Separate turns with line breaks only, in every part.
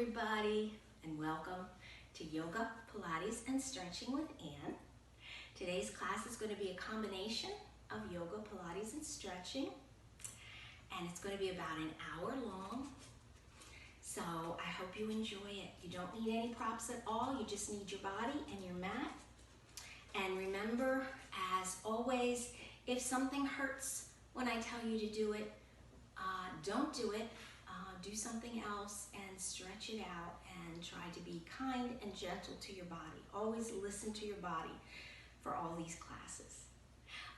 everybody, and welcome to Yoga, Pilates, and Stretching with Ann. Today's class is going to be a combination of yoga, Pilates, and stretching, and it's going to be about an hour long. So I hope you enjoy it. You don't need any props at all. You just need your body and your mat. And remember, as always, if something hurts when I tell you to do it, don't do it. Do something else and stretch it out and try to be kind and gentle to your body. Always listen to your body for all these classes.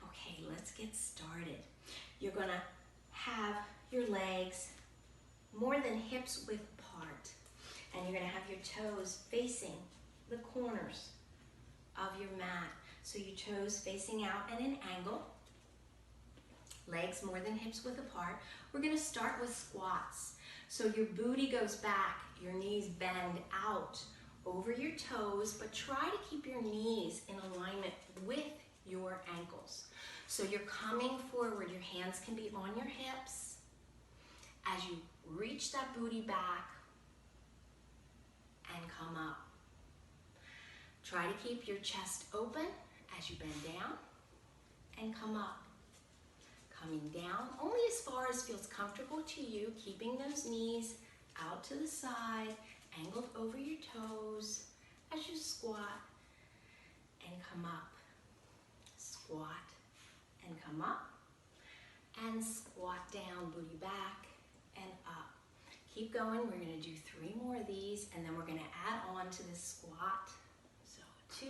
Okay, let's get started. You're gonna have your legs more than hips width apart, and you're gonna have your toes facing the corners of your mat. So your toes facing out at an angle, legs more than hips width apart. We're gonna start with squats. So your booty goes back, your knees bend out over your toes, but try to keep your knees in alignment with your ankles. So you're coming forward, your hands can be on your hips. As you reach that booty back and come up. Try to keep your chest open as you bend down and come up. Coming down only as far as feels comfortable to you, keeping those knees out to the side, angled over your toes as you squat and come up. Squat and come up, and squat down, booty back and up. Keep going. We're going to do 3 more of these, and then we're going to add on to this squat. So 2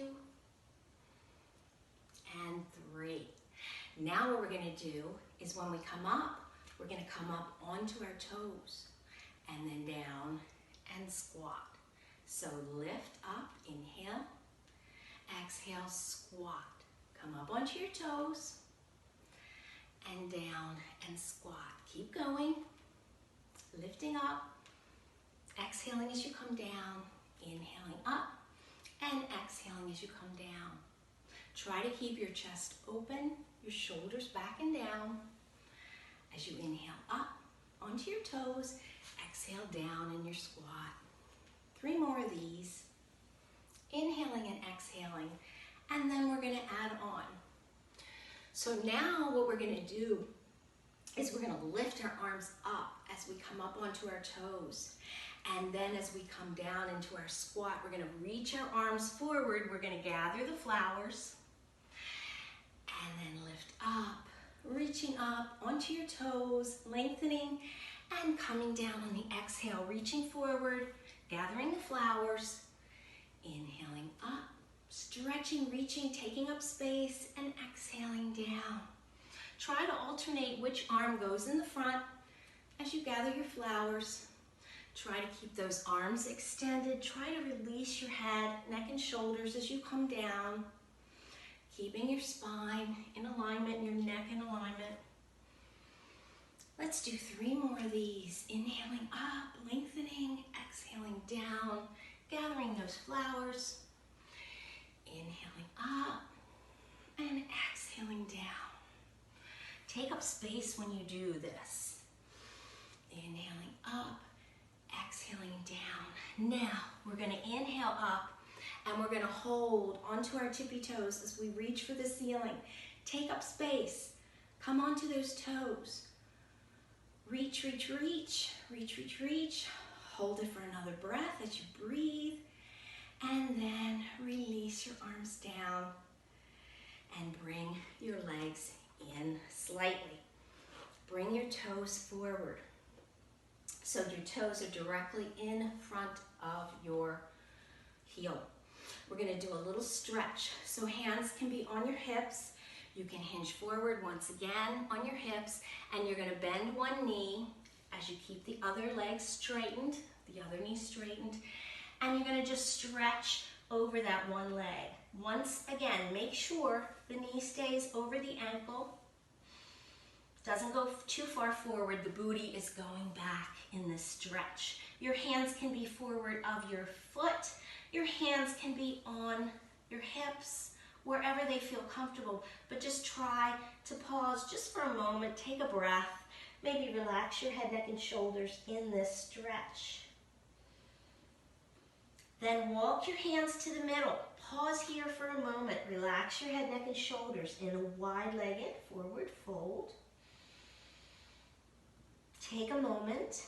and 3. Now what we're going to do is when we come up, we're going to come up onto our toes and then down and squat. So lift up, inhale, exhale, squat. Come up onto your toes and down and squat. Keep going, lifting up, exhaling as you come down, inhaling up, and exhaling as you come down. Try to keep your chest open, your shoulders back and down. As you inhale up onto your toes, exhale down in your squat. 3 more of these. Inhaling and exhaling, and then we're going to add on. So now what we're going to do is we're going to lift our arms up as we come up onto our toes. And then as we come down into our squat, we're going to reach our arms forward. We're going to gather the flowers. And then lift up, reaching up onto your toes, lengthening, and coming down on the exhale, reaching forward, gathering the flowers, inhaling up, stretching, reaching, taking up space, and exhaling down. Try to alternate which arm goes in the front as you gather your flowers. Try to keep those arms extended. Try to release your head, neck, and shoulders as you come down. Keeping your spine in alignment, your neck in alignment. Let's do 3 more of these. Inhaling up, lengthening, exhaling down, gathering those flowers. Inhaling up and exhaling down. Take up space when you do this. Inhaling up, exhaling down. Now we're going to inhale up. And we're going to hold onto our tippy toes as we reach for the ceiling. Take up space. Come onto those toes. Reach, reach, reach. Reach, reach, reach. Hold it for another breath as you breathe. And then release your arms down. And bring your legs in slightly. Bring your toes forward. So your toes are directly in front of your heel. We're going to do a little stretch. So hands can be on your hips. You can hinge forward once again on your hips, and you're going to bend one knee as you keep the other leg straightened, the other knee straightened, and you're going to just stretch over that one leg. Once again, make sure the knee stays over the ankle. Doesn't go too far forward. The booty is going back in this stretch. Your hands can be forward of your foot. Your hands can be on your hips, wherever they feel comfortable, but just try to pause just for a moment, take a breath, maybe relax your head, neck, and shoulders in this stretch.
Then walk your hands to the middle. Pause here for a moment. Relax your head, neck, and shoulders in a wide-legged forward fold. Take a moment.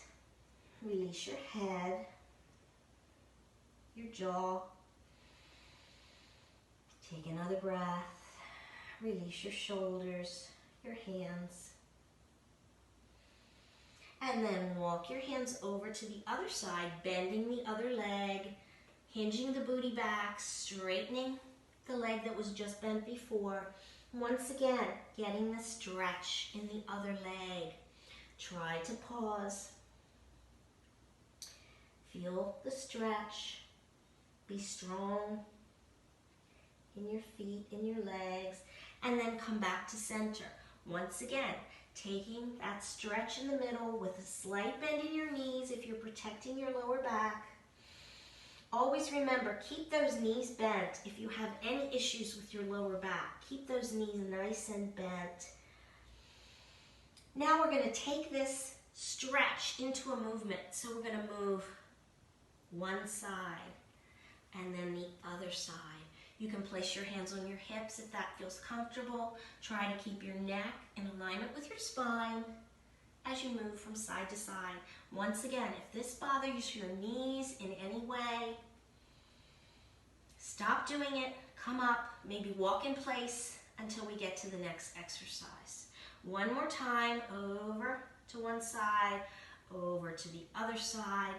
Release your head, your jaw. Take another breath. Release your shoulders, your hands. And then walk your hands over to the other side, bending the other leg, hinging the booty back, straightening the leg that was just bent before. Once again, getting the stretch in the other leg. Try to pause. Feel the stretch. Be strong in your feet, in your legs, and then come back to center. Once again, taking that stretch in the middle with a slight bend in your knees if you're protecting your lower back. Always remember, keep those knees bent if you have any issues with your lower back. Keep those knees nice and bent. Now we're going to take this stretch into a movement. So we're going to move one side and then the other side. You can place your hands on your hips if that feels comfortable. Try to keep your neck in alignment with your spine as you move from side to side. Once again, if this bothers your knees in any way, stop doing it, come up, maybe walk in place until we get to the next exercise. One more time, over to one side, over to the other side,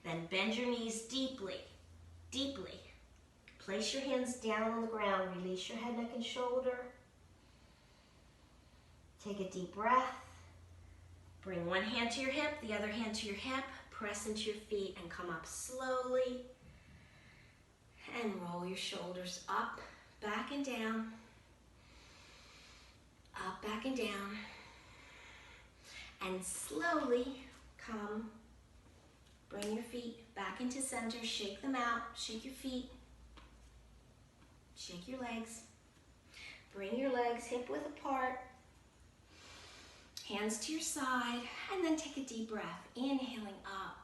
then bend your knees deeply, deeply. Place your hands down on the ground. Release your head, neck, and shoulder. Take a deep breath. Bring one hand to your hip, the other hand to your hip. Press into your feet and come up slowly. And roll your shoulders up, back and down. Up, back and down. And slowly come. Bring your feet back into center. Shake them out. Shake your feet. Shake your legs. Bring your legs hip width apart. Hands to your side. And then take a deep breath. Inhaling up.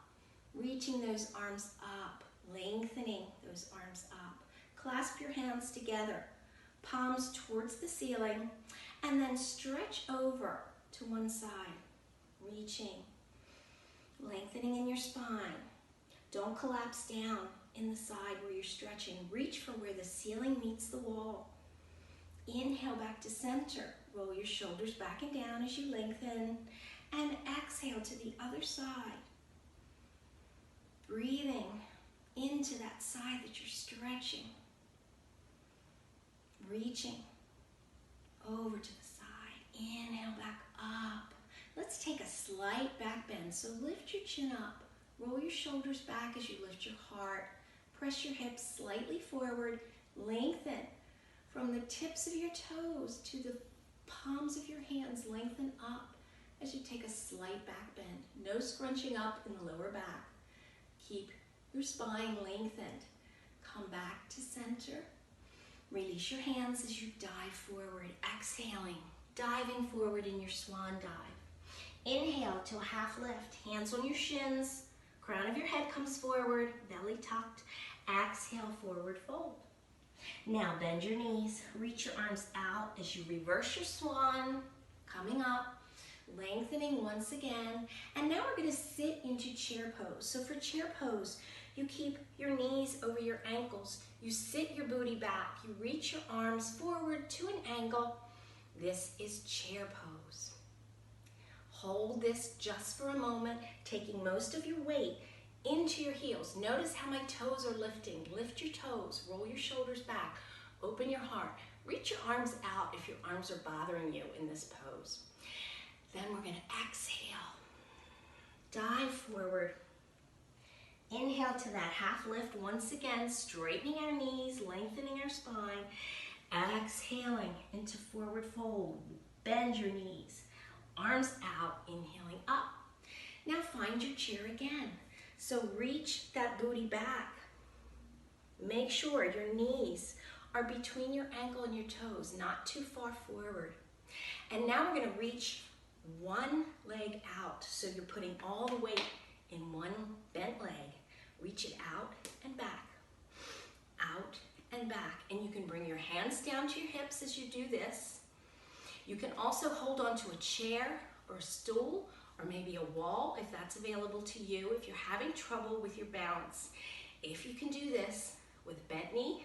Reaching those arms up. Lengthening those arms up. Clasp your hands together. Palms towards the ceiling. And then stretch over to one side. Reaching. Lengthening in your spine. Don't collapse down in the side where you're stretching. Reach for where the ceiling meets the wall. Inhale back to center. Roll your shoulders back and down as you lengthen. And exhale to the other side. Breathing into that side that you're stretching. Reaching over to the side. Inhale back up. Let's take a slight back bend. So lift your chin up. Roll your shoulders back as you lift your heart. Press your hips slightly forward. Lengthen from the tips of your toes to the palms of your hands. Lengthen up as you take a slight back bend. No scrunching up in the lower back. Keep your spine lengthened. Come back to center. Release your hands as you dive forward. Exhaling, diving forward in your swan dive. Inhale to a half lift. Hands on your shins. Crown of your head comes forward, belly tucked. Exhale, forward fold. Now bend your knees, reach your arms out as you reverse your swan, coming up, lengthening once again. And now we're going to sit into chair pose. So for chair pose, you keep your knees over your ankles. You sit your booty back. You reach your arms forward to an angle. This is chair pose. Hold this just for a moment, taking most of your weight into your heels. Notice how my toes are lifting. Lift your toes, roll your shoulders back, open your heart. Reach your arms out if your arms are bothering you in this pose. Then we're going to exhale. Dive forward. Inhale to that half lift once again, straightening our knees, lengthening our spine. Exhaling into forward fold. Bend your knees. Arms out, inhaling up. Now find your chair again. So reach that booty back. Make sure your knees are between your ankle and your toes, not too far forward. And now we're going to reach one leg out. So you're putting all the weight in one bent leg. Reach it out and back.
out and back. And you can bring your hands down to your hips as you do this. You can also hold on to a chair or a stool or maybe a wall if that's available to you if you're having trouble with your balance. If you can do this with bent knee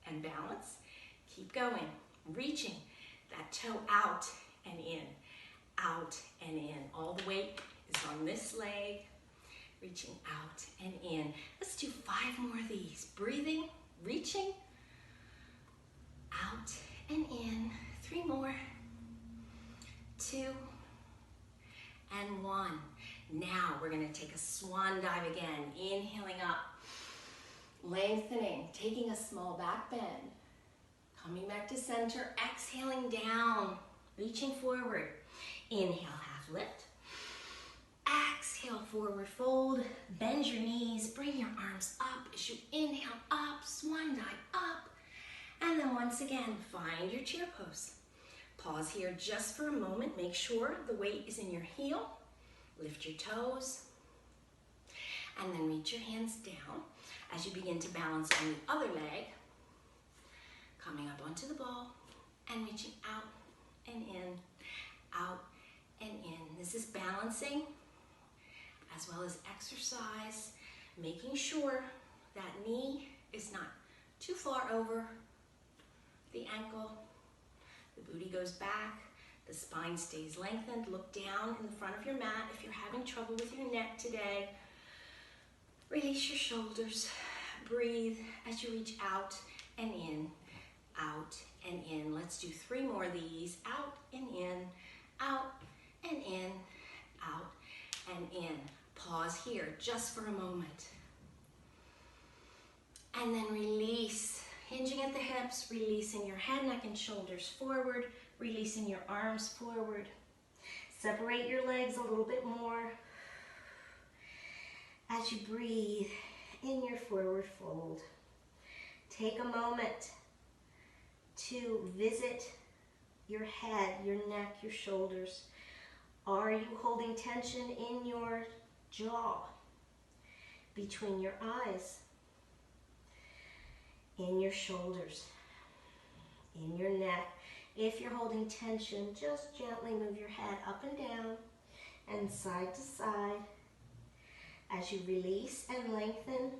and balance, keep going, reaching that toe out and in, out and in. All the weight is on this leg, reaching out and in. Let's do 5 more of these. Breathing, reaching, out and in. 3 more. 2 and 1. Now we're going to take a swan dive again. Inhaling up, lengthening, taking a small back bend. Coming back to center, exhaling down, reaching forward. Inhale, half lift. Exhale, forward fold. Bend your knees, bring your arms up as you inhale up, swan dive up. And then once again, find your chair pose. Pause here just for a moment. Make sure the weight is in your heel. Lift your toes. And then reach your hands down as you begin to balance on the other leg. Coming up onto the ball and reaching out and in, out and in. This is balancing as well as exercise, making sure that knee is not too far over the ankle. The booty goes back, the spine stays lengthened. Look down in the front of your mat if you're having trouble with your neck today. Release your shoulders. Breathe as you reach out and in, out and in. Let's do 3 more of these. Out and in, out and in, out and in. Pause here just for a moment. And then release. Hinging at the hips, releasing your head, neck, and shoulders forward, releasing your arms forward. Separate your legs a little bit more as you breathe in your forward fold. Take a moment to visit your head, your neck, your shoulders. Are you holding tension in your jaw, between your eyes, in your shoulders, in your neck? If you're holding tension, just gently move your head up and down and side to side as you release and lengthen.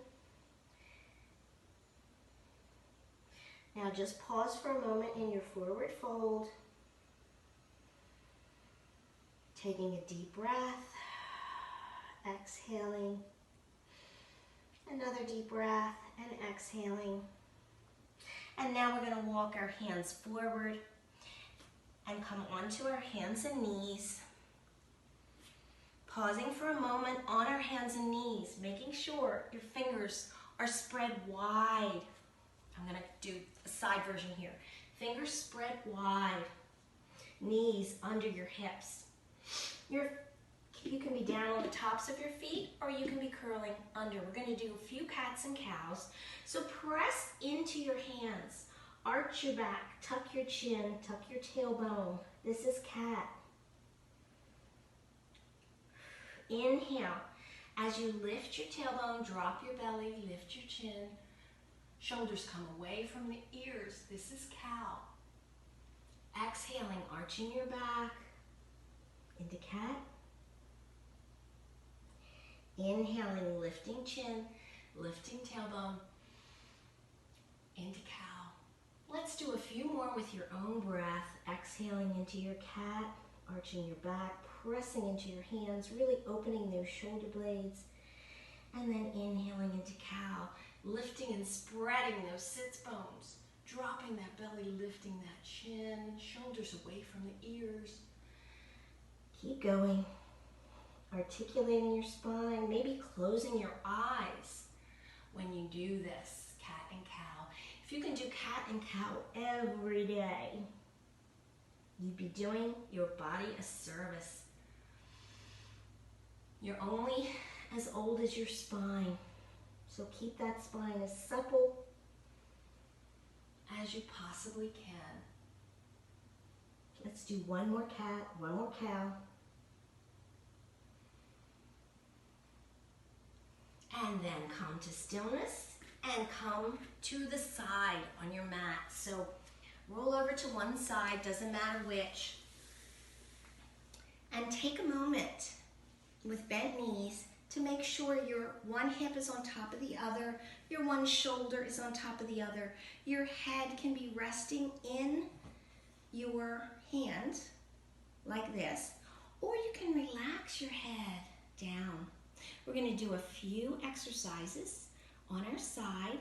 Now just pause for a moment in your forward fold, taking a deep breath, exhaling, another deep breath and exhaling. And now we're going to walk our hands forward and come onto our hands and knees. Pausing for a moment on our hands and knees, making sure your fingers are spread wide. I'm going to do a side version here. Fingers spread wide, knees under your hips. You can be down on the tops of your feet or you can be curling under. We're going to do a few cats and cows. So press into your hands. Arch your back, tuck your chin, tuck your tailbone. This is cat. Inhale. As you lift your tailbone, drop your belly, lift your chin. Shoulders come away from the ears. This is cow. Exhaling, arching your back into cat. Inhaling, lifting chin, lifting tailbone into cow. Let's do a few more with your own breath. Exhaling into your cat, arching your back, pressing into your hands, really opening those shoulder blades. And then inhaling into cow, lifting and spreading those sits bones, dropping that belly, lifting that chin, shoulders away from the ears. Keep going. Articulating your spine, maybe closing your eyes when you do this, cat and cow. If you can do cat and cow every day, you'd be doing your body a service. You're only as old as your spine, so keep that spine as supple as you possibly can. Let's do 1 more cat, 1 more cow. And then come to stillness. and come to the side on your mat. So roll over to one side, doesn't matter which. And take a moment with bent knees to make sure your one hip is on top of the other, your one shoulder is on top of the other. Your head can be resting in your hand like this, or you can relax your head down. We're going to do a few exercises on our side.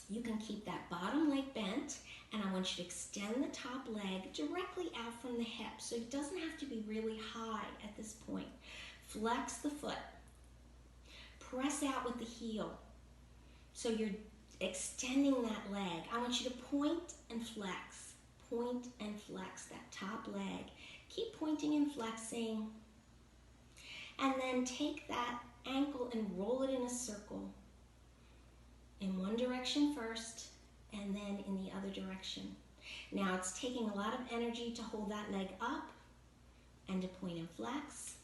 You can keep that bottom leg bent, and I want you to extend the top leg directly out from the hip, so it doesn't have to be really high at this point. Flex the foot. Press out with the heel. So you're extending that leg. I want you to point and flex. Point and flex that top leg. Keep pointing and flexing. And then take that ankle and roll it in a circle. In one direction first, and then in the other direction. Now it's taking a lot of energy to hold that leg up and to point and flex.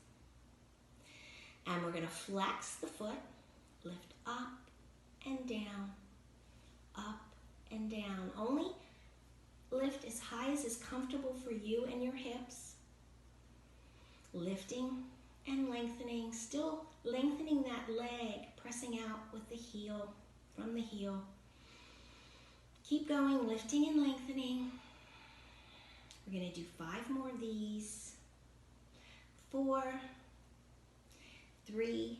And we're going to flex the foot, lift up and down, up and down. Only lift as high as is comfortable for you and your hips. Lifting and lengthening, still lengthening that leg, pressing out with the heel, from the heel. Keep going, lifting and lengthening. We're going to do 5 more of these. 4, 3,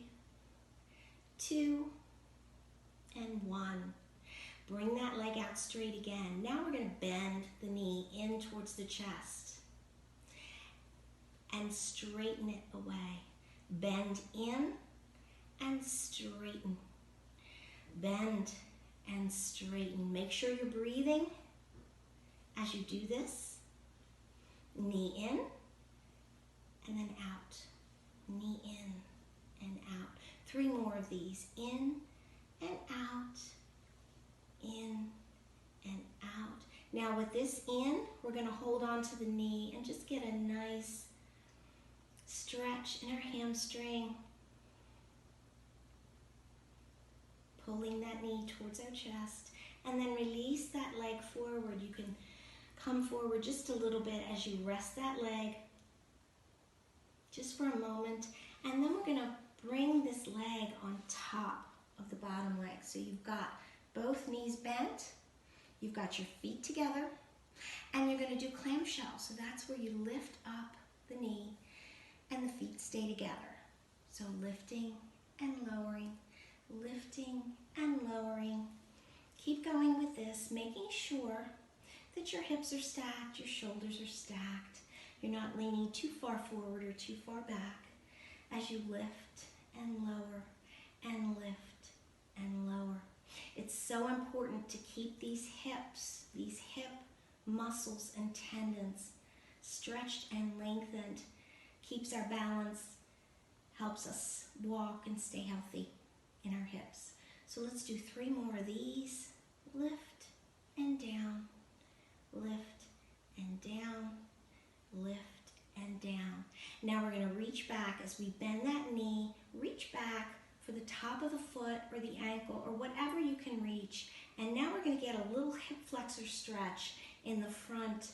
2, and 1. Bring that leg out straight again. Now we're going to bend the knee in towards the chest and straighten it away. Bend in and straighten. Bend and straighten. Make sure you're breathing as you do this. Knee in and then out. Knee in and out. 3 more of these. In and out. In and out. Now with this in, we're going to hold on to the knee and just get a nice stretch in our hamstring. Pulling that knee towards our chest, and then release that leg forward. You can come forward just a little bit as you rest that leg just for a moment, and then we're going to bring this leg on top of the bottom leg. So you've got both knees bent, you've got your feet together, and you're going to do clamshell. So that's where you lift up the knee and the feet stay together. So lifting and lowering, lifting and lowering. Keep going with this, making sure that your hips are stacked, your shoulders are stacked. You're not leaning too far forward or too far back as you lift and lower and lift and lower. It's so important to keep these hips, these hip muscles and tendons stretched and lengthened. Keeps our balance, helps us walk and stay healthy in our hips. So let's do 3 more of these. Lift and down, lift and down, lift and down. Now we're going to reach back as we bend that knee. Reach back for the top of the foot or the ankle or whatever you can reach. And now we're going to get a little hip flexor stretch in the front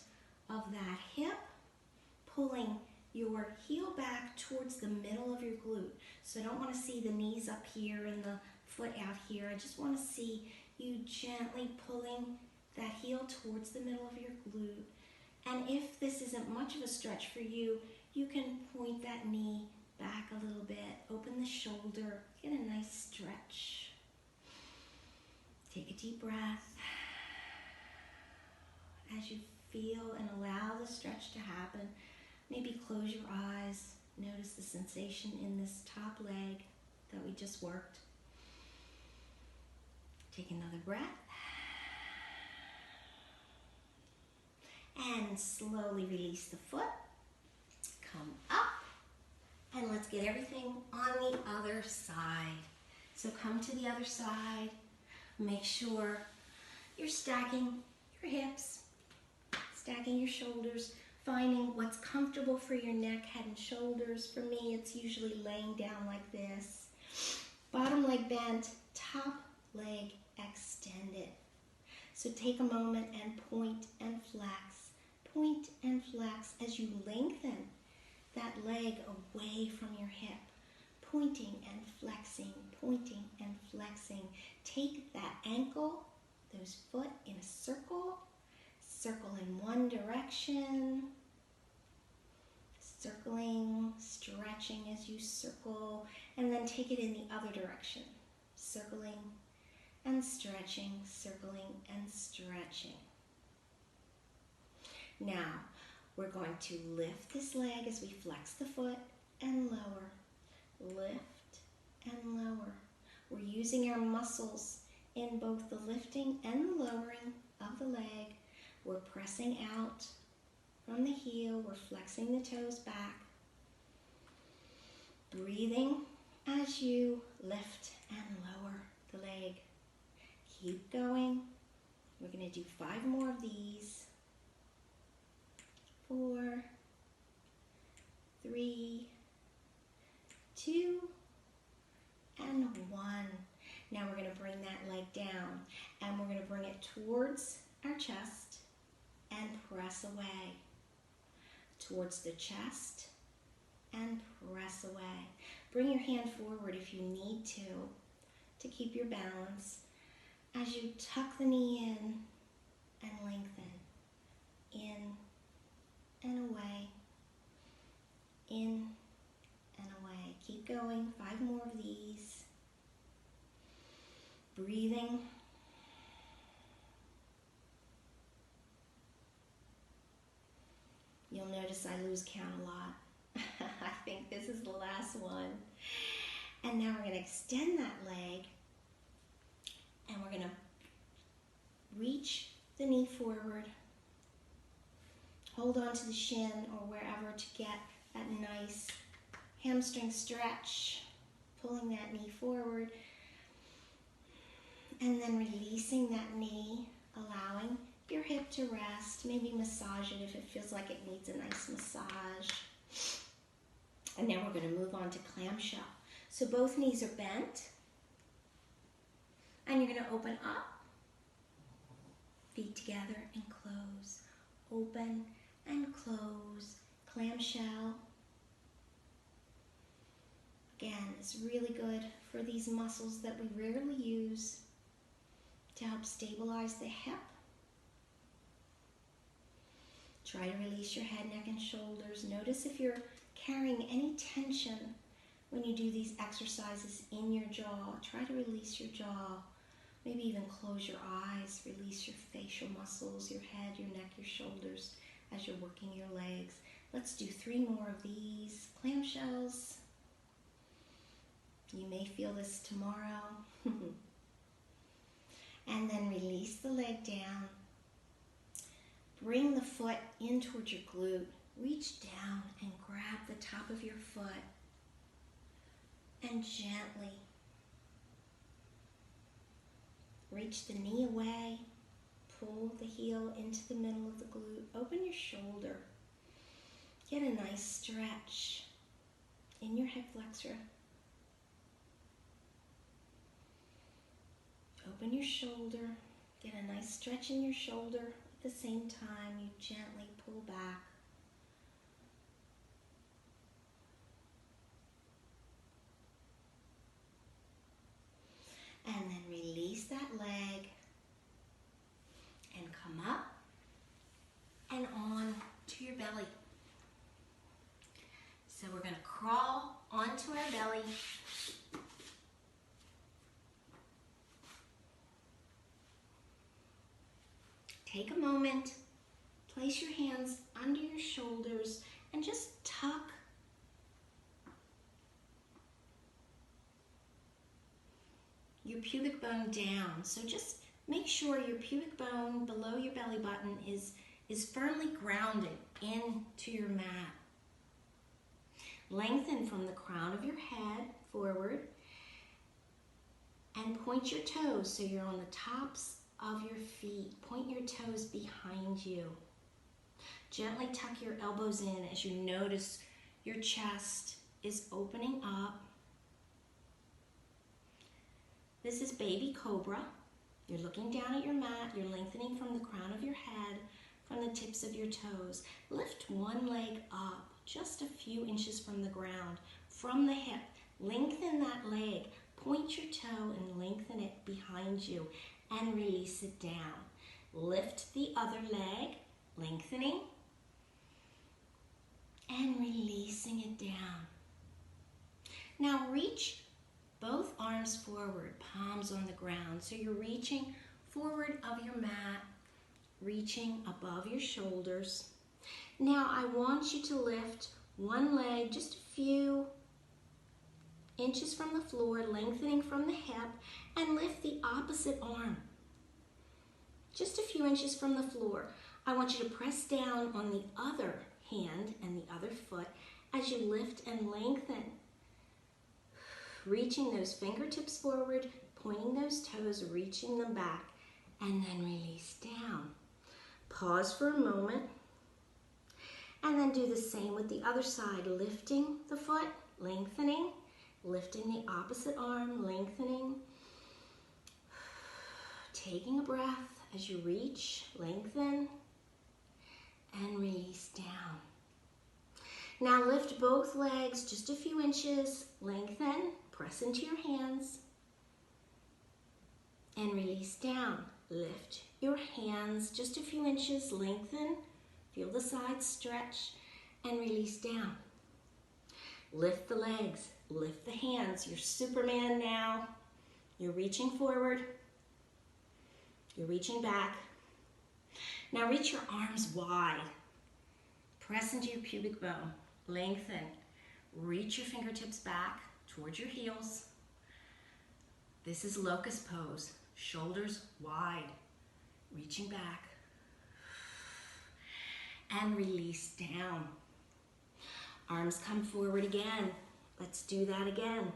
of that hip, pulling your heel back towards the middle of your glute. So I don't want to see the knees up here and the foot out here. I just want to see you gently pulling that heel towards the middle of your glute. And if this isn't much of a stretch for you, you can point that knee back a little bit, open the shoulder, get a nice stretch. Take a deep breath as you feel and allow the stretch to happen. Maybe close your eyes. Notice the sensation in this top leg that we just worked. Take another breath. And slowly release the foot. Come up. And let's get everything on the other side. So come to the other side. Make sure you're stacking your hips, stacking your shoulders, finding what's comfortable for your neck, head, and shoulders. For me, it's usually laying down like this. Bottom leg bent, top
leg extended. So take a moment and point and flex as you lengthen that leg away from your hip. Pointing and flexing, pointing and flexing. Take that ankle, those foot in a circle. Circle in one direction. Circling, stretching as you circle, and then take it in the other direction. Circling and stretching, circling and stretching. Now, we're going to lift this leg as we flex the foot and lower. Lift and lower. We're using our muscles in both the lifting and the lowering of the leg. We're pressing out from the heel. We're flexing the toes back. Breathing as you lift and lower the leg. Keep going. We're going to do 5 more of these. 4, 3, 2, and 1. Now we're going to bring that leg down and we're going to bring it towards our chest and press away. Towards the chest and press away. Bring your hand forward if you need to keep your balance as you tuck the knee in and lengthen. In and away, in and away. Keep going, 5 more of these. Breathing. You'll notice I lose count a lot. I think this is the last one. And now we're going to extend that leg and we're going to reach the knee forward. Hold on to the shin or wherever to get that nice hamstring stretch. Pulling that knee forward. And then releasing that knee, allowing your hip to rest. Maybe massage it if it feels like it needs a nice massage. And now we're going to move on to clamshell. So both knees are bent. And you're going to open up. Feet together and close. Open and close. Clamshell. Again, it's really good for these muscles that we rarely use to help stabilize the hip. Try to release your head, neck, and shoulders. Notice if you're carrying any tension when you do these exercises in your jaw. Try to release your jaw. Maybe even close your eyes. Release your facial muscles, your head, your neck, your shoulders as you're working your legs. Let's do 3 more of these clamshells. You may feel this tomorrow. And then release the leg down. Bring the foot in towards your glute. Reach down and grab the top of your foot. And gently reach the knee away. Pull the heel into the middle of the glute. Open your shoulder. Get a nice stretch in your hip flexor. Open your shoulder. Get a nice stretch in your shoulder. At the same time, you gently pull back. And then release that leg and come up and on to your belly. So we're going to crawl onto our belly. Take a moment, place your hands under your shoulders and just tuck your pubic bone down. So just make sure your pubic bone below your belly button is firmly grounded into your mat. Lengthen from the crown of your head forward and point your toes so you're on the tops of your feet. Point your toes behind you. Gently tuck your elbows in as you notice your chest is opening up. This is baby cobra. You're looking down at your mat. You're lengthening from the crown of your head, from the tips of your toes. Lift one leg up, just a few inches from the ground, from the hip. Lengthen that leg. Point your toe and lengthen it behind you and release it down. Lift the other leg, lengthening and releasing it down. Now reach both arms forward, palms on the ground. So you're reaching forward of your mat, reaching above your shoulders. Now I want you to lift one leg just a few inches from the floor, lengthening from the hip, and lift the opposite arm. Just a few inches from the floor. I want you to press down on the other hand and the other foot as you lift and lengthen. Reaching those fingertips forward, pointing those toes, reaching them back, and then release down. Pause for a moment, and then do the same with the other side, lifting the foot, lengthening, lifting the opposite arm, lengthening. Taking a breath as you reach, lengthen, and release down. Now lift both legs just a few inches, lengthen, press into your hands, and release down. Lift your hands just a few inches, lengthen, feel the sides stretch, and release down. Lift the legs, lift the hands. You're Superman now. You're reaching forward. You're reaching back. Now reach your arms wide. Press into your pubic bone. Lengthen. Reach your fingertips back towards your heels. This is locust pose. Shoulders wide. Reaching back. And release down. Arms come forward again. Let's do that again.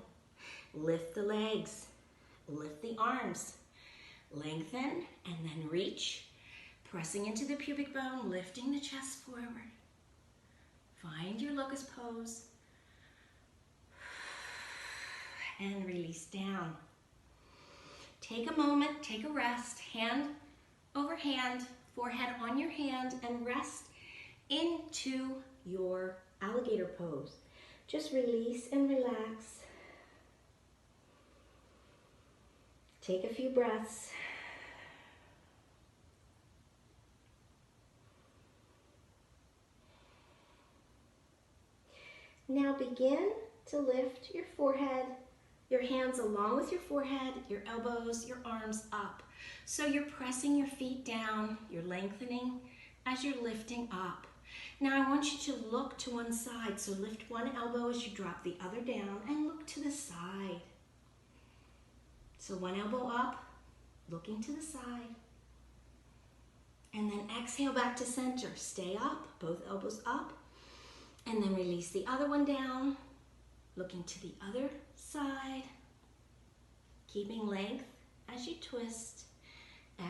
Lift the legs. Lift the arms. Lengthen and then reach. Pressing into the pubic bone, lifting the chest forward. Find your locust pose. And release down. Take a moment, take a rest, hand over hand, forehead on your hand, and rest into your alligator pose. Just release and relax. Take a few breaths. Now begin to lift your forehead, your hands along with your forehead, your elbows, your arms up. So you're pressing your feet down, you're lengthening as you're lifting up. Now I want you to look to one side. So lift one elbow as you drop the other down and look to the side. So one elbow up, looking to the side. And then exhale back to center. Stay up, both elbows up. And then release the other one down, looking to the other side. Keeping length as you twist.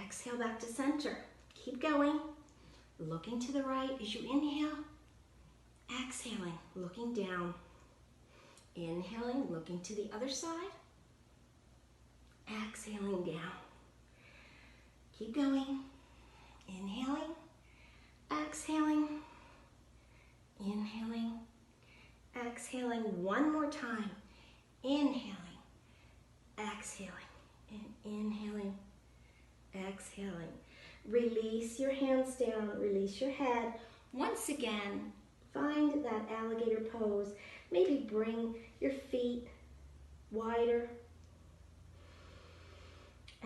Exhale back to center. Keep going. Looking to the right as you inhale. Exhaling, looking down. Inhaling, looking to the other side. Exhaling down. Keep going. Inhaling, exhaling, inhaling, exhaling. One more time. Inhaling, exhaling, and inhaling, exhaling. Release your hands down, release your head. Once again, find that alligator pose. Maybe bring your feet wider.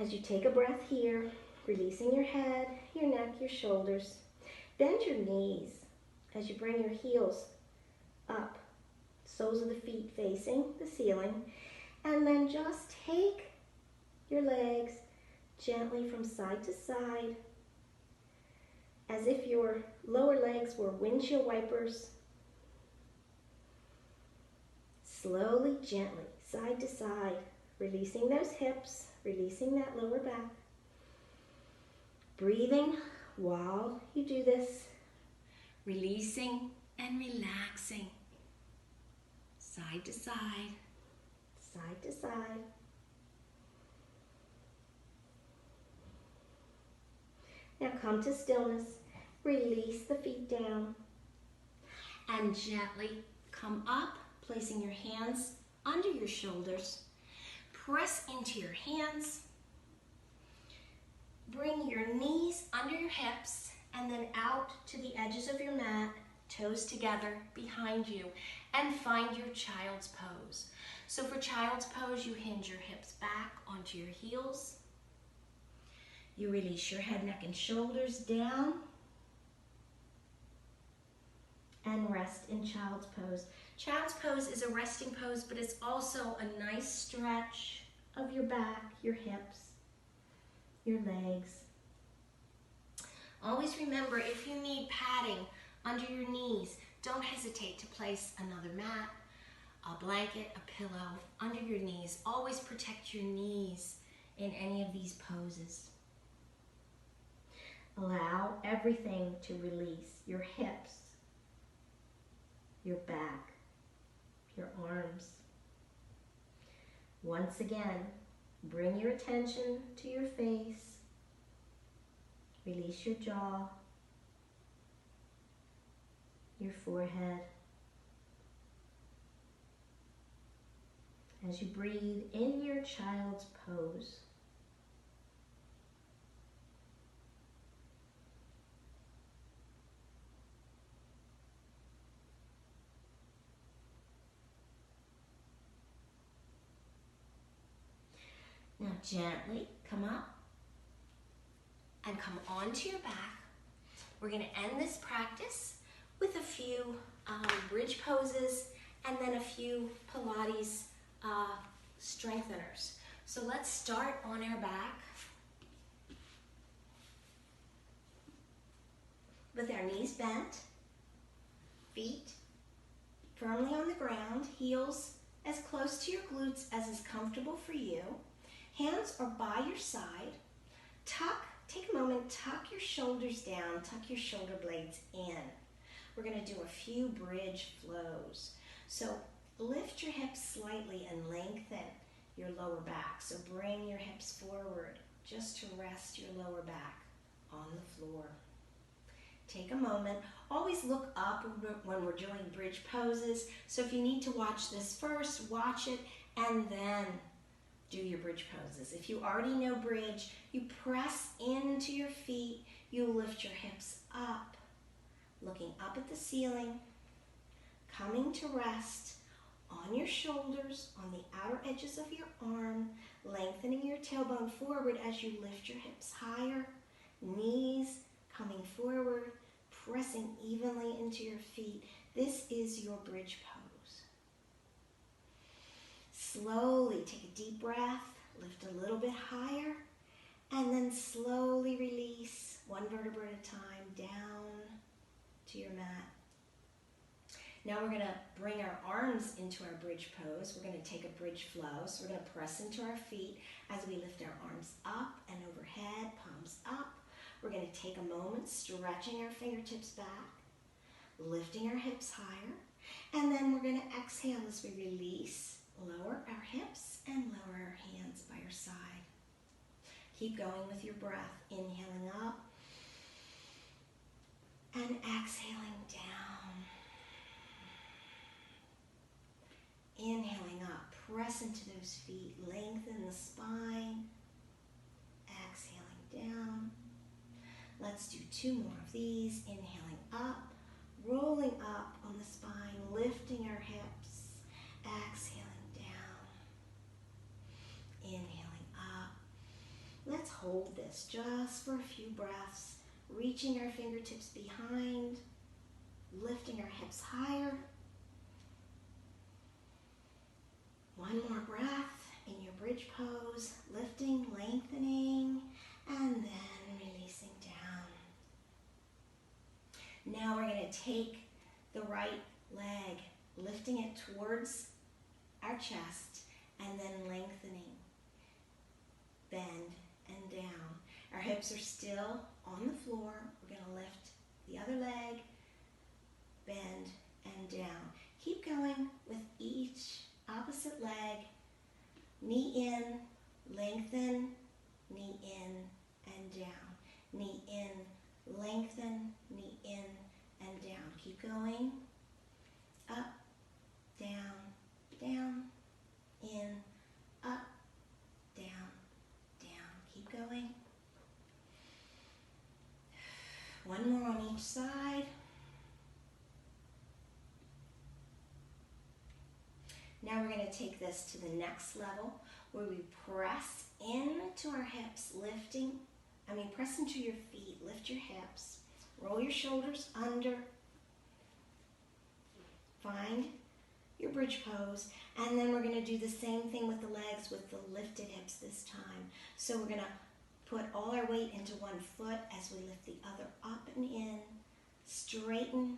As you take a breath here, releasing your head, your neck, your shoulders. Bend your knees as you bring your heels up, soles of the feet facing the ceiling, and then just take your legs gently from side to side as if your lower legs were windshield wipers. Slowly, gently, side to side, releasing those hips, releasing that lower back. Breathing while you do this, releasing and relaxing, side to side, side to side. Now come to stillness. Release the feet down. And gently come up, placing your hands under your shoulders. Press into your hands. Bring your knees under your hips and then out to the edges of your mat, toes together behind you, and find your child's pose. So for child's pose, you hinge your hips back onto your heels. You release your head, neck, and shoulders down and rest in child's pose. Child's pose is a resting pose, but it's also a nice stretch of your back, your hips, your legs. Always remember, if you need padding under your knees, don't hesitate to place another mat, a blanket, a pillow under your knees. Always protect your knees in any of these poses. Allow everything to release. Your hips, your back, your arms. Once again, bring your attention to your face. Release your jaw, your forehead. As you breathe in your child's pose. Now gently come up and come onto your back. We're going to end this practice with a few bridge poses and then a few Pilates strengtheners. So let's start on our back with our knees bent, feet firmly on the ground, heels as close to your glutes as is comfortable for you. Hands are by your side. Take a moment, tuck your shoulders down, tuck your shoulder blades in. We're going to do a few bridge flows. So lift your hips slightly and lengthen your lower back. So bring your hips forward just to rest your lower back on the floor. Take a moment. Always look up when we're doing bridge poses. So if you need to watch this first, watch it and then do your bridge poses. If you already know bridge, you press into your feet, you lift your hips up, looking up at the ceiling, coming to rest on your shoulders, on the outer edges of your arm, lengthening your tailbone forward as you lift your hips higher, knees coming forward, pressing evenly into your feet. This is your bridge pose. Slowly take a deep breath, lift a little bit higher, and then slowly release one vertebra at a time down to your mat. Now we're going to bring our arms into our bridge pose. We're going to take a bridge flow. So we're going to press into our feet as we lift our arms up and overhead, palms up. We're going to take a moment, stretching our fingertips back, lifting our hips higher, and then we're going to exhale as we release. Lower our hips and lower our hands by our side. Keep going with your breath, inhaling up and exhaling down. Inhaling up, press into those feet, lengthen the spine. Exhaling down. Let's do 2 more of these. Inhaling up, rolling up on the spine, lifting our hips, exhaling. Inhaling up. Let's hold this just for a few breaths, reaching our fingertips behind, lifting our hips higher. One more breath in your bridge pose, lifting, lengthening, and then releasing down. Now we're going to take the right leg, lifting it towards our chest, and then lengthening. Bend and down. Our hips are still on the floor. We're going to lift the other leg, bend and down. Keep going with each opposite leg. Knee in, lengthen, knee in and down. knee in, lengthen, knee in and down. Keep going. Up, down, down, in, up, down, down. Keep going. One more on each side. Now we're going to take this to the next level where we press into our hips, press into your feet, lift your hips, roll your shoulders under, find your bridge pose, and then we're going to do the same thing with the legs with the lifted hips this time. So we're going to put all our weight into one foot as we lift the other up and in, straighten,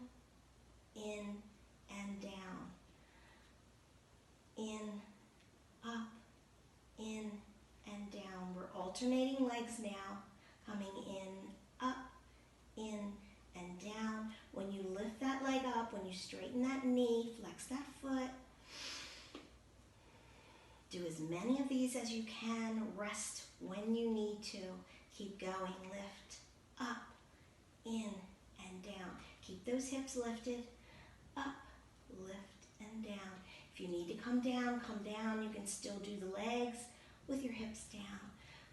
in and down, in, up, in and down. We're alternating legs now, coming in, up, in and down. When you lift that leg up, when you straighten that knee, flex that foot. Do as many of these as you can. Rest when you need to. Keep going. Lift, up, in and down. Keep those hips lifted. Up, lift and down. If you need to come down, come down. You can still do the legs with your hips down.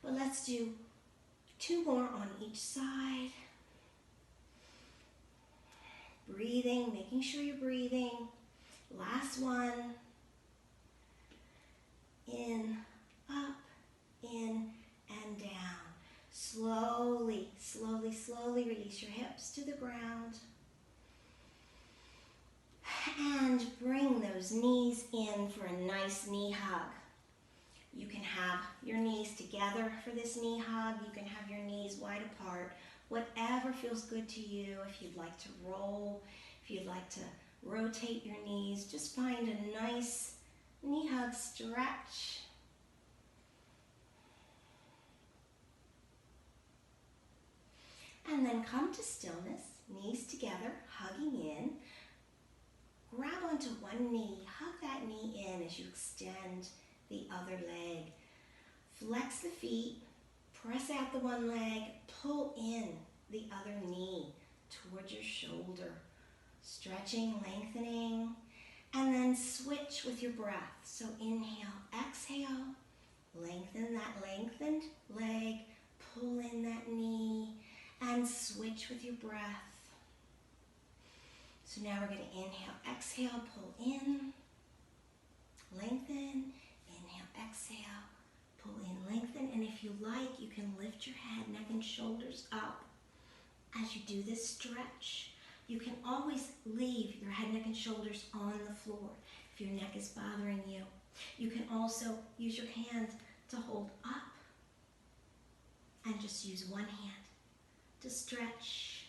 But let's do 2 more on each side. Breathing, making sure you're breathing. Last one. In, up, in, and down. Slowly, slowly, slowly release your hips to the ground. And bring those knees in for a nice knee hug. You can have your knees together for this knee hug. You can have your knees wide apart. Whatever feels good to you. If you'd like to roll, if you'd like to rotate your knees, just find a nice knee hug stretch. And then come to stillness, knees together, hugging in. Grab onto one knee, hug that knee in as you extend the other leg. Flex the feet, press out the one leg, pull in the other knee towards your shoulder. Stretching, lengthening, and then switch with your breath. So inhale, exhale, lengthen that lengthened leg, pull in that knee, and switch with your breath. So now we're going to inhale, exhale, pull in, lengthen, inhale, exhale, pull in, lengthen, and if you like, you can lift your head, neck, and shoulders up as you do this stretch. You can always leave your head, neck, and shoulders on the floor if your neck is bothering you. You can also use your hand to hold up and just use one hand to stretch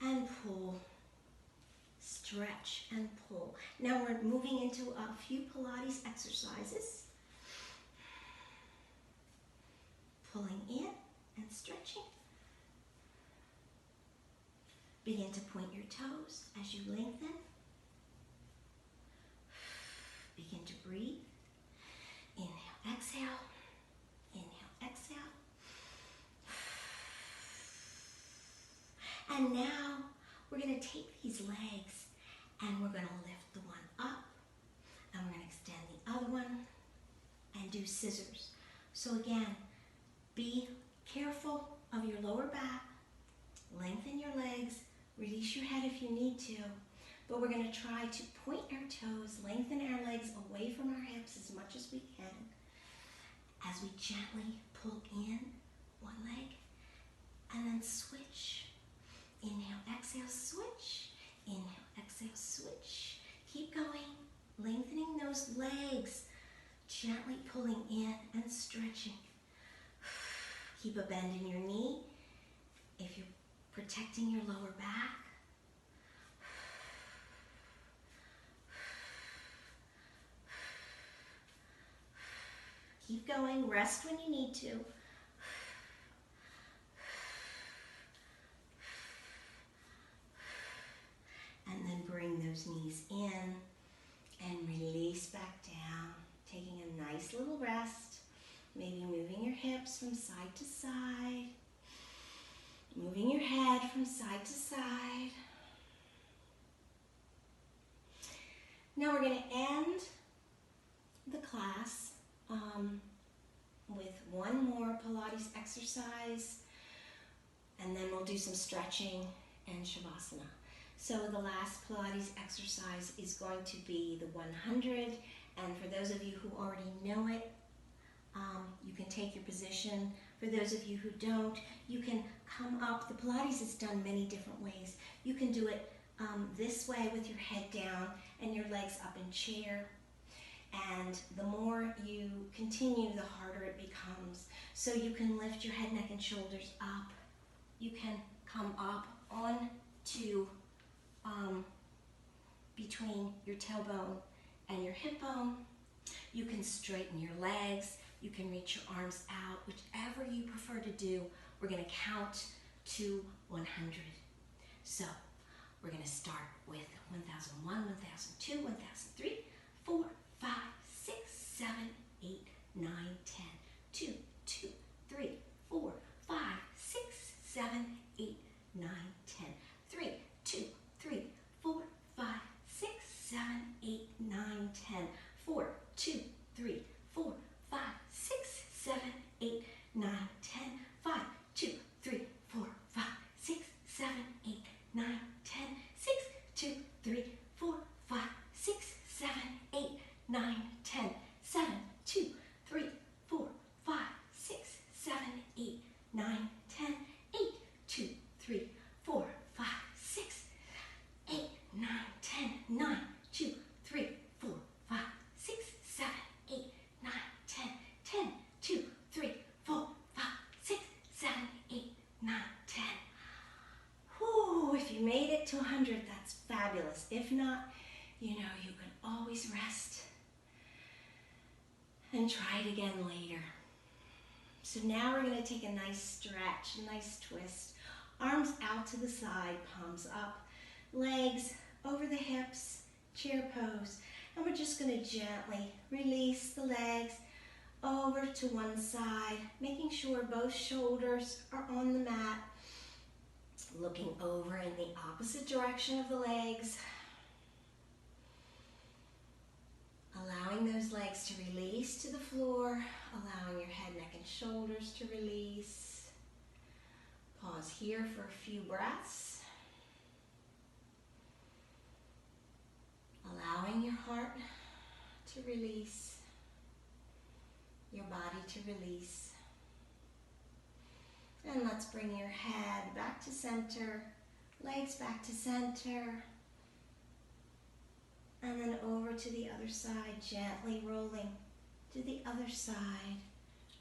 and pull, stretch and pull. Now we're moving into a few Pilates exercises. Pulling in and stretching. Begin to point your toes as you lengthen. Begin to breathe. Inhale, exhale. Inhale, exhale. And now we're going to take these legs and we're going to lift the one up and we're going to extend the other one and do scissors. So again, be careful of your lower back. Lengthen your legs. Release your head if you need to. But we're going to try to point our toes, lengthen our legs away from our hips as much as we can. As we gently pull in one leg and then switch. Inhale, exhale, switch. Inhale, exhale, switch. Keep going, lengthening those legs. Gently pulling in and stretching. Keep a bend in your knee if you're protecting your lower back. Keep going, rest when you need to. And then bring those knees in and release back down, taking a nice little rest, maybe moving your hips from side to side. Moving your head from side to side. Now we're going to end the class with one more Pilates exercise, and then we'll do some stretching and Shavasana. So the last Pilates exercise is going to be the 100, and for those of you who already know it, you can take your position. For those of you who don't, you can come up. The Pilates is done many different ways. You can do it this way with your head down and your legs up in chair. And the more you continue, the harder it becomes. So you can lift your head, neck, and shoulders up. You can come up on to between your tailbone and your hip bone. You can straighten your legs. You can reach your arms out, whichever you prefer to do. We're going to count to 100. So we're going to start with 1001, 1002, 1003, 4, 5, 6, 7, 8, 9, 10. 2, 2, 3, 4, 5, 6, 7, 8, 9, 10. 3, 2, 3, 4, 5, 6, 7, 8, 9, 10. 4, 2, 3, 4, 5, 6, 7, 8, 9, 10. 5, 2, 3, 4, 5, 6, 7, 8, 9, 10. 6, 2, 3, 4, 5, 6, 7, 8, 9, 10. 7, 2, 3, 4, 5, 6, 7, 8, 9, 10. 8, 2, 3, 4, 5, 6, 8, 9, 10. 9, 2, 3, 4, 5, 6, 7, 8, 9, 10. 10, 2, 3, 4, 5, 6, 7, 8, 9, 10. Whew, if you made it to 100, that's fabulous. If not, you know, you can always rest and try it again later. So now we're going to take a nice stretch, a nice twist. Arms out to the side, palms up, legs over the hips, chair pose. And we're just going to gently release the legs over to one side, making sure both shoulders are on the mat, looking over in the opposite direction of the legs, allowing those legs to release to the floor, allowing your head, neck, and shoulders to release. Pause here for a few breaths. Allowing your heart to release, your body to release. And let's bring your head back to center, legs back to center, and then over to the other side, gently rolling to the other side,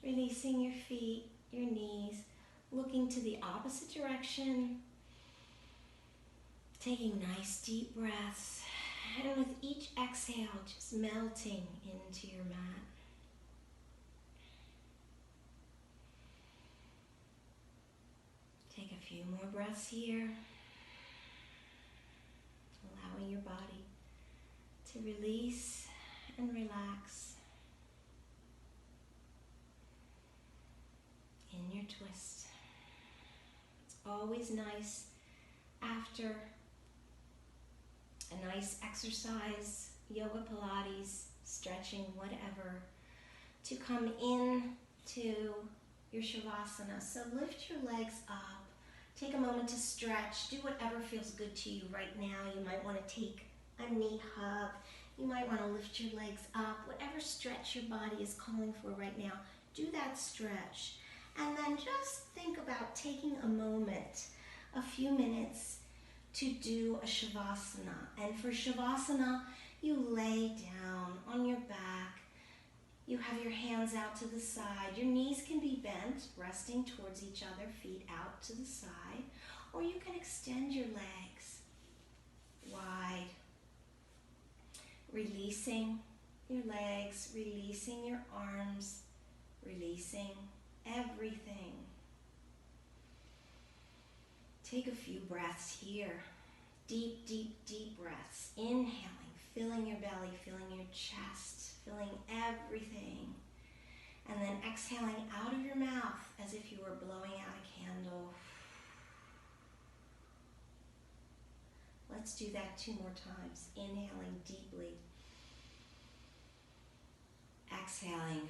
releasing your feet, your knees, looking to the opposite direction, taking nice deep breaths, and with each exhale, just melting into your mat. Take a few more breaths here, allowing your body to release and relax in your twist. It's always nice after a nice exercise, yoga, Pilates, stretching, whatever, to come in to your Shavasana. So lift your legs up, take a moment to stretch, do whatever feels good to you right now. You might want to take a knee hug, you might want to lift your legs up, whatever stretch your body is calling for right now, do that stretch. And then just think about taking a moment, a few minutes, to do a Shavasana. And for Shavasana, you lay down on your back. You have your hands out to the side. Your knees can be bent, resting towards each other, feet out to the side. Or you can extend your legs wide, releasing your legs, releasing your arms, releasing everything. Take a few breaths here. Deep, deep, deep breaths. Inhaling, filling your belly, filling your chest, filling everything. And then exhaling out of your mouth as if you were blowing out a candle. Let's do that 2 more times. Inhaling deeply. Exhaling.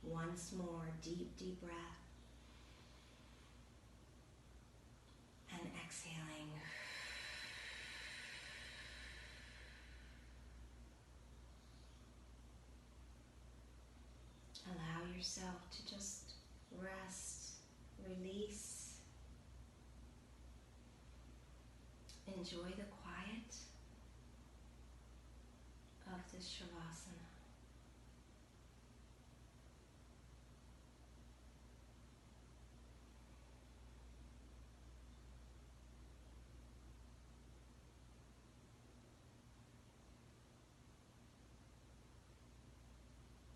Once more, deep, deep breath. And exhaling. Allow yourself to just rest, release. Enjoy the quiet of this Shavasana.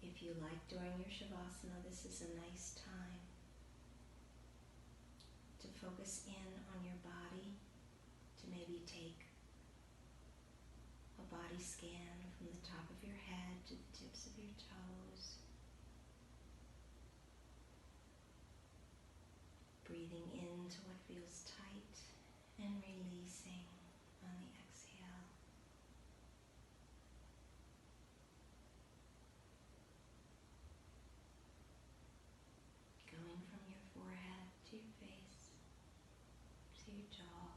If you like during your Shavasana, this is a nice time to focus in on your body, to maybe take a body scan from the top of your head to the tips of your toes. Breathing into what feels tight and releasing on the exhale. Going from your forehead to your face, to your jaw.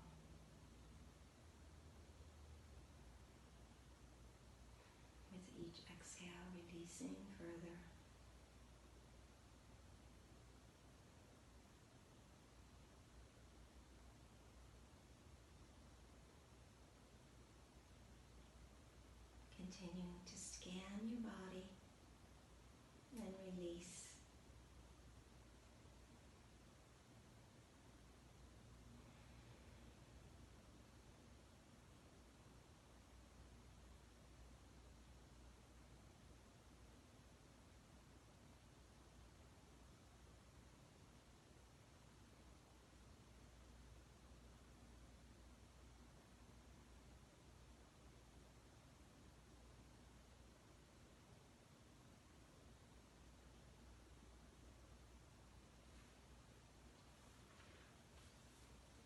With each exhale, releasing further. Continuing to scan your body and release.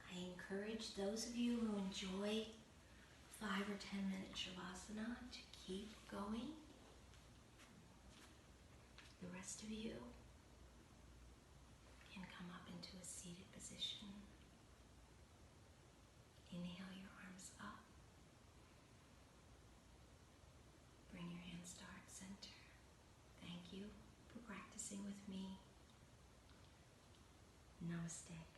I encourage those of you who enjoy 5 or 10-minute Shavasana to keep going. The rest of you can come up into a seated position. Inhale your arms up. Bring your hands to heart center. Thank you for practicing with me. Namaste.